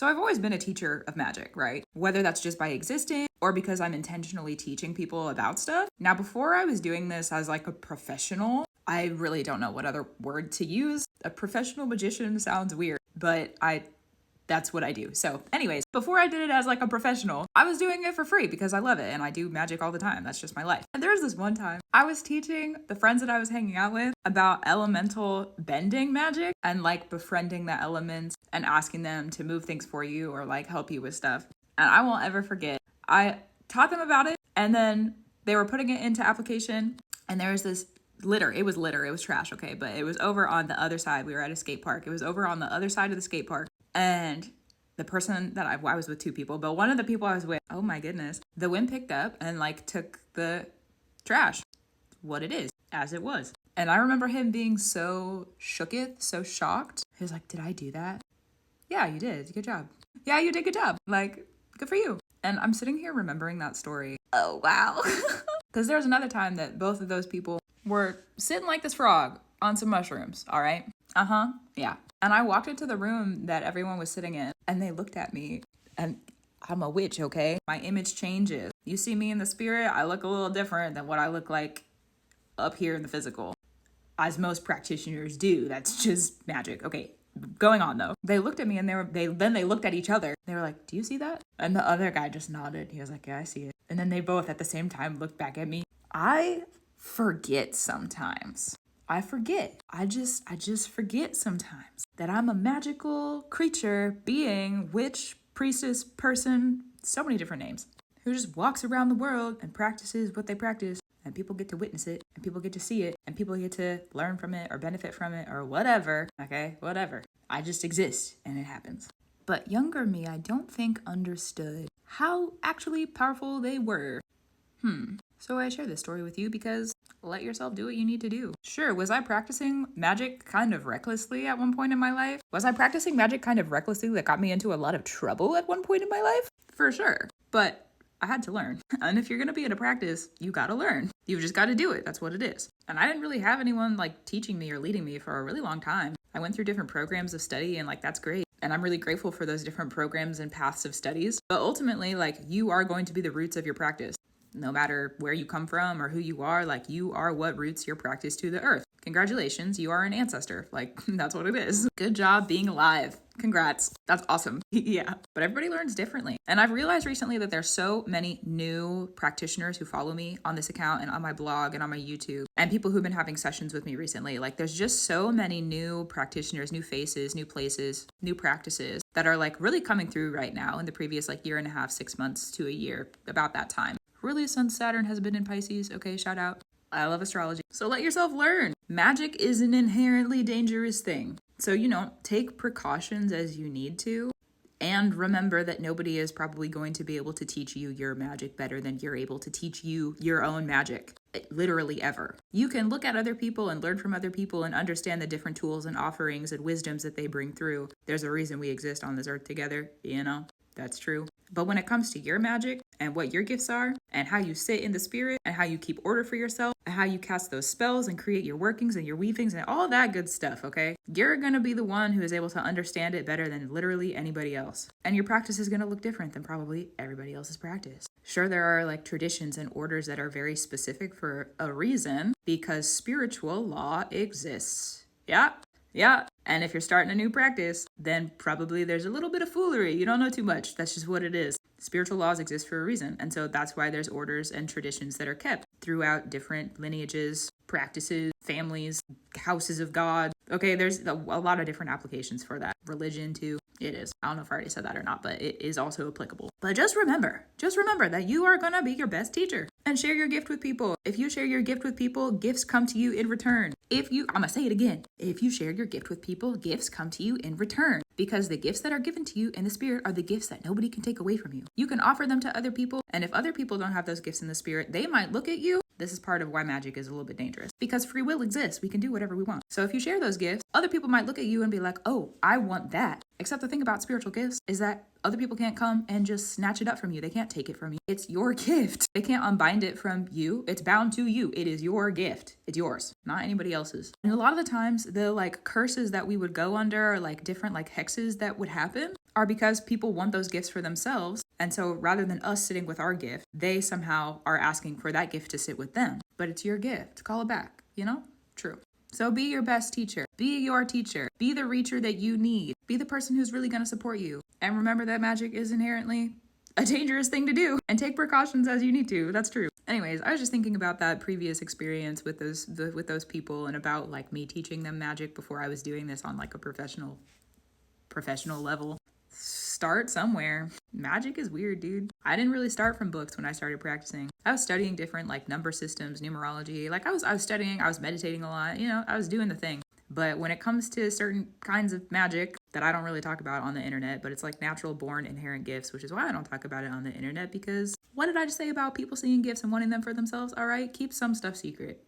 So I've always been a teacher of magic, right? Whether that's just by existing or because I'm intentionally teaching people about stuff. Now, before I was doing this as like a professional, I really don't know what other word to use. A professional magician sounds weird, but that's what I do. So anyways, before I did it as like a professional, I was doing it for free because I love it and I do magic all the time. That's just my life. And there was this one time I was teaching the friends that I was hanging out with about elemental bending magic and like befriending the elements and asking them to move things for you or like help you with stuff. And I won't ever forget. I taught them about it and then they were putting it into application and there was this litter. It was trash, okay? But it was over on the other side. We were at a skate park. It was over on the other side of the skate park. And the person that I was with 2 people, but one of the people I was with, oh my goodness, the wind picked up and like took the trash, what it is, as it was. And I remember him being so shooketh, so shocked. He was like, did I do that? Yeah, you did. Good job. Yeah, you did. Good job. Like, good for you. And I'm sitting here remembering that story. Oh, wow. Because there was another time that both of those people were sitting like this frog on some mushrooms, all right? Yeah. And I walked into the room that everyone was sitting in and they looked at me and I'm a witch, okay? My image changes. You see me in the spirit, I look a little different than what I look like up here in the physical. As most practitioners do. That's just magic. Okay, going on though. They looked at me and they looked at each other. They were like, do you see that? And the other guy just nodded. He was like, yeah, I see it. And then they both at the same time looked back at me. I forget sometimes. I forget. I just forget sometimes that I'm a magical creature, being, witch, priestess, person, so many different names, who just walks around the world and practices what they practice, and people get to witness it, and people get to see it, and people get to learn from it or benefit from it or whatever, okay? Whatever. I just exist and it happens. But younger me, I don't think understood how actually powerful they were. So I share this story with you because let yourself do what you need to do. Sure, was I practicing magic kind of recklessly at one point in my life? Was I practicing magic kind of recklessly that got me into a lot of trouble at one point in my life? For sure. But I had to learn. And if you're going to be in a practice, you got to learn. You've just got to do it. That's what it is. And I didn't really have anyone like teaching me or leading me for a really long time. I went through different programs of study and like that's great. And I'm really grateful for those different programs and paths of studies. But ultimately, like you are going to be the roots of your practice. No matter where you come from or who you are, like you are what roots your practice to the earth. Congratulations, you are an ancestor. Like, that's what it is. Good job being alive. Congrats. That's awesome. Yeah. But everybody learns differently. And I've realized recently that there's so many new practitioners who follow me on this account and on my blog and on my YouTube and people who've been having sessions with me recently. Like there's just so many new practitioners, new faces, new places, new practices that are like really coming through right now in the previous like year and a half, 6 months to a year, about that time. Really, since Saturn has been in Pisces. Okay, shout out. I love astrology. So let yourself learn. Magic is an inherently dangerous thing. So, take precautions as you need to. And remember that nobody is probably going to be able to teach you your magic better than you're able to teach you your own magic. Literally ever. You can look at other people and learn from other people and understand the different tools and offerings and wisdoms that they bring through. There's a reason we exist on this earth together, That's true. But when it comes to your magic and what your gifts are and how you sit in the spirit and how you keep order for yourself and how you cast those spells and create your workings and your weavings and all that good stuff, okay? You're going to be the one who is able to understand it better than literally anybody else. And your practice is going to look different than probably everybody else's practice. Sure, there are like traditions and orders that are very specific for a reason because spiritual law exists. Yeah. And if you're starting a new practice, then probably there's a little bit of foolery. You don't know too much. That's just what it is. Spiritual laws exist for a reason. And so that's why there's orders and traditions that are kept throughout different lineages, practices, families, houses of God. Okay, there's a lot of different applications for that. Religion too. It is. I don't know if I already said that or not, but it is also applicable. But just remember that you are going to be your best teacher and share your gift with people. If you share your gift with people, gifts come to you in return. I'm going to say it again. If you share your gift with people, gifts come to you in return because the gifts that are given to you in the spirit are the gifts that nobody can take away from you. You can offer them to other people. And if other people don't have those gifts in the spirit, they might look at you This is part of why magic is a little bit dangerous. Because free will exists. We can do whatever we want. So if you share those gifts, other people might look at you and be like, oh, I want that. Except the thing about spiritual gifts is that other people can't come and just snatch it up from you. They can't take it from you. It's your gift. They can't unbind it from you. It's bound to you. It is your gift. It's yours, not anybody else's. And a lot of the times, the like curses that we would go under, or like different like hexes that would happen, are because people want those gifts for themselves. And so rather than us sitting with our gift, they somehow are asking for that gift to sit with them. But it's your gift. Call it back, you know? True. So be your best teacher. Be your teacher. Be the reacher that you need. Be the person who's really going to support you. And remember that magic is inherently a dangerous thing to do. And take precautions as you need to. That's true. Anyways, I was just thinking about that previous experience with those people, and about like me teaching them magic before I was doing this on like a professional level. Start somewhere. Magic is weird, dude. I didn't really start from books when I started practicing. I was studying different like number systems, numerology. Like I was studying, I was meditating a lot, you know, I was doing the thing. But when it comes to certain kinds of magic that I don't really talk about on the internet, but it's like natural born inherent gifts, which is why I don't talk about it on the internet, because what did I just say about people seeing gifts and wanting them for themselves? All right, keep some stuff secret.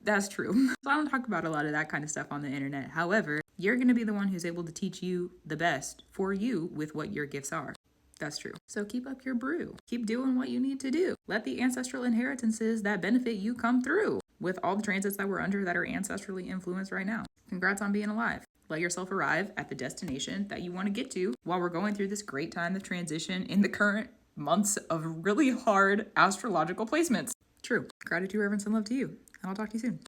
That's true. So I don't talk about a lot of that kind of stuff on the internet. However, you're going to be the one who's able to teach you the best for you with what your gifts are. That's true. So keep up your brew. Keep doing what you need to do. Let the ancestral inheritances that benefit you come through with all the transits that we're under that are ancestrally influenced right now. Congrats on being alive. Let yourself arrive at the destination that you want to get to while we're going through this great time of transition in the current months of really hard astrological placements. True. Gratitude, reverence, and love to you. And I'll talk to you soon.